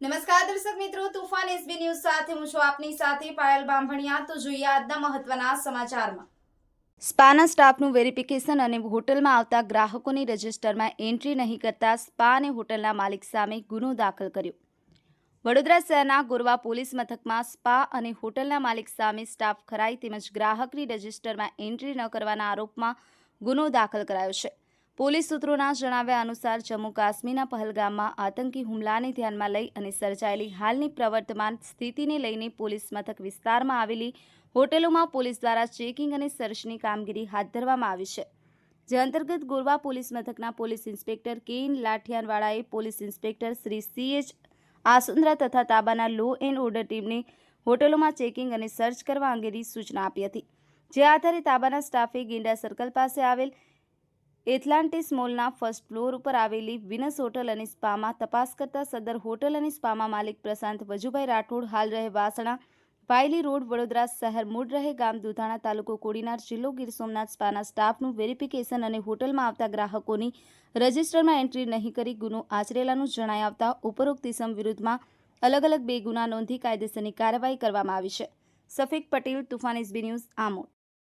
નમસ્કાર દર્શક મિત્રો, તુફાન એસબી ન્યૂઝ સાથે હું છું આપની સાથે પાયલ બામભણિયા। તો જોઈએ આજના મહત્વના સમાચારમાં। સ્પાના સ્ટાફનું વેરિફિકેશન અને હોટલમાં આવતા ગ્રાહકોની રજિસ્ટરમાં એન્ટ્રી નહીં કરતા સ્પા અને હોટલના માલિક સામે ગુનો દાખલ કર્યો। વડોદરા શહેરના ગોરવા પોલીસ મથકમાં સ્પા અને હોટલના માલિક સામે સ્ટાફ ખરાઈ તેમજ ગ્રાહકની રજિસ્ટરમાં એન્ટ્રી ન કરવાના આરોપમાં ગુનો દાખલ કરાયો છે। પોલીસ સૂત્રોના જણાવ્યા અનુસાર જમ્મુ કાશ્મીરના પહલગામમાં આતંકી હુમલાને ધ્યાનમાં લઈ અને સર્જાયેલી હાલની પ્રવર્તમાન સ્થિતિને લઈને પોલીસ મથક વિસ્તારમાં આવેલી હોટેલોમાં પોલીસ દ્વારા ચેકિંગ અને સર્ચની કામગીરી હાથ ધરવામાં આવી છે, જે અંતર્ગત ગોરવા પોલીસ મથકના પોલીસ ઇન્સ્પેક્ટર કે.એન. લાઠિયાવાળાએ police inspector Shri C H. Asundra તથા તાબાના લો એન્ડ ઓર્ડર ટીમને હોટેલોમાં ચેકિંગ અને સર્ચ કરવા અંગેની સૂચના આપી હતી, જે આધારે તાબાના સ્ટાફે ગેંડા સર્કલ પાસે આવેલ એટલાન્ટિસ મોલના ફર્સ્ટ ફ્લોર ઉપર આવેલી વિનસ હોટલ અને સ્પામાં તપાસ કરતા સદર હોટલ અને સ્પામાં માલિક પ્રશાંત વજુભાઈ રાઠોડ હાલ રહે વાસણા વાયલી રોડ વડોદરા શહેર મૂળ રહે ગામ દુધાણા તાલુકો કોડીનાર જિલ્લો ગીર સોમનાથ સ્પાના સ્ટાફનું વેરિફિકેશન અને હોટલમાં આવતા ગ્રાહકોની રજિસ્ટરમાં એન્ટ્રી નહીં કરી ગુનો આચરેલાનું જણાઈ આવતા ઉપરોક્ત ઇસમ વિરુદ્ધમાં અલગ અલગ 2 ગુના નોંધી કાયદેસરની કાર્યવાહી કરવામાં આવી છે। Safiq Patel, Toofan SB news, Amod.